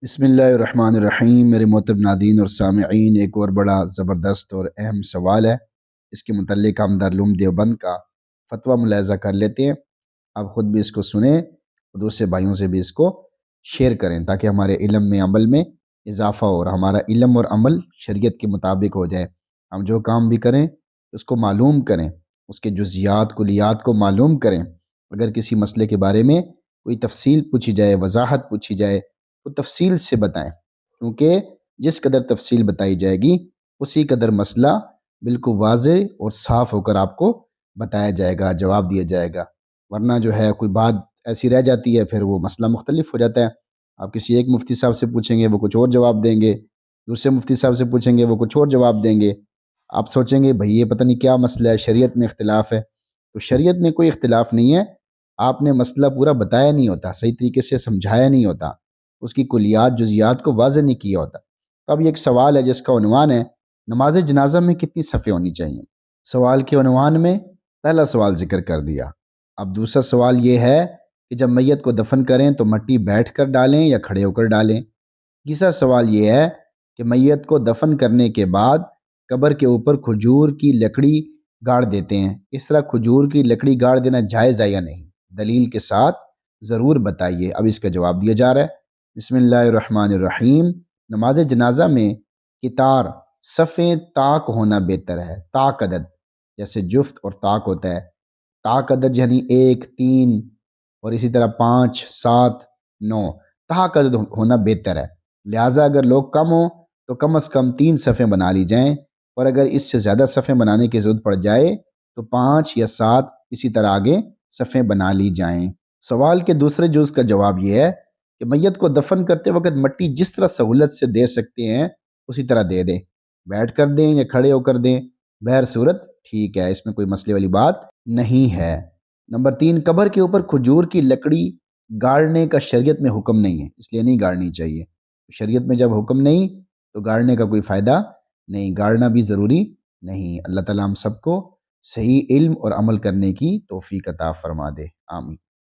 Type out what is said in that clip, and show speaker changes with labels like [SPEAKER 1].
[SPEAKER 1] بسم اللہ الرحمن الرحیم۔ میرے محترم ناظرین اور سامعین، ایک اور بڑا زبردست اور اہم سوال ہے، اس کے متعلق ہم دارالعلوم دیوبند کا فتویٰ ملاحظہ کر لیتے ہیں۔ آپ خود بھی اس کو سنیں اور دوسرے بھائیوں سے بھی اس کو شیئر کریں تاکہ ہمارے علم میں عمل میں اضافہ ہو اور ہمارا علم اور عمل شریعت کے مطابق ہو جائے۔ ہم جو کام بھی کریں اس کو معلوم کریں، اس کے جزیات کلیات کو معلوم کریں۔ اگر کسی مسئلے کے بارے میں کوئی تفصیل پوچھی جائے، وضاحت پوچھی جائے، تو تفصیل سے بتائیں، کیونکہ جس قدر تفصیل بتائی جائے گی اسی قدر مسئلہ بالکل واضح اور صاف ہو کر آپ کو بتایا جائے گا، جواب دیا جائے گا۔ ورنہ جو ہے کوئی بات ایسی رہ جاتی ہے، پھر وہ مسئلہ مختلف ہو جاتا ہے۔ آپ کسی ایک مفتی صاحب سے پوچھیں گے وہ کچھ اور جواب دیں گے، دوسرے مفتی صاحب سے پوچھیں گے وہ کچھ اور جواب دیں گے۔ آپ سوچیں گے بھئی یہ پتہ نہیں کیا مسئلہ ہے، شریعت میں اختلاف ہے۔ تو شریعت میں کوئی اختلاف نہیں ہے، آپ نے مسئلہ پورا بتایا نہیں ہوتا، صحیح طریقے سے سمجھایا نہیں ہوتا، اس کی کلیات جزیات کو واضح نہیں کیا ہوتا۔ تو اب یہ ایک سوال ہے جس کا عنوان ہے نماز جنازہ میں کتنی صفیں ہونی چاہیے۔ سوال کے عنوان میں پہلا سوال ذکر کر دیا۔ اب دوسرا سوال یہ ہے کہ جب میت کو دفن کریں تو مٹی بیٹھ کر ڈالیں یا کھڑے ہو کر ڈالیں۔ تیسرا سوال یہ ہے کہ میت کو دفن کرنے کے بعد قبر کے اوپر کھجور کی لکڑی گاڑ دیتے ہیں، اس طرح کھجور کی لکڑی گاڑ دینا جائز ہے یا نہیں؟ دلیل کے ساتھ ضرور بتائیے۔ اب اس کا جواب دیا جا رہا ہے۔ بسم اللہ الرحمن الرحیم۔ نماز جنازہ میں قطار صفیں طاق ہونا بہتر ہے۔ طاق عدد جیسے جفت اور طاق ہوتا ہے، طاق عدد یعنی 1، 3 اور اسی طرح 5، 7، 9 طاق عدد ہونا بہتر ہے۔ لہٰذا اگر لوگ کم ہوں تو کم از کم 3 صفیں بنا لی جائیں، اور اگر اس سے زیادہ صفیں بنانے کی ضرورت پڑ جائے تو 5 یا 7 اسی طرح آگے صفیں بنا لی جائیں۔ سوال کے دوسرے جز کا جواب یہ ہے کہ میت کو دفن کرتے وقت مٹی جس طرح سہولت سے دے سکتے ہیں اسی طرح دے دیں، بیٹھ کر دیں یا کھڑے ہو کر دیں، بہر صورت ٹھیک ہے، اس میں کوئی مسئلے والی بات نہیں ہے۔ نمبر 3، قبر کے اوپر کھجور کی لکڑی گاڑنے کا شریعت میں حکم نہیں ہے، اس لیے نہیں گاڑنی چاہیے۔ شریعت میں جب حکم نہیں تو گاڑنے کا کوئی فائدہ نہیں، گاڑنا بھی ضروری نہیں۔ اللہ تعالیٰ ہم سب کو صحیح علم اور عمل کرنے کی توفیق عطا فرما دے، آمین۔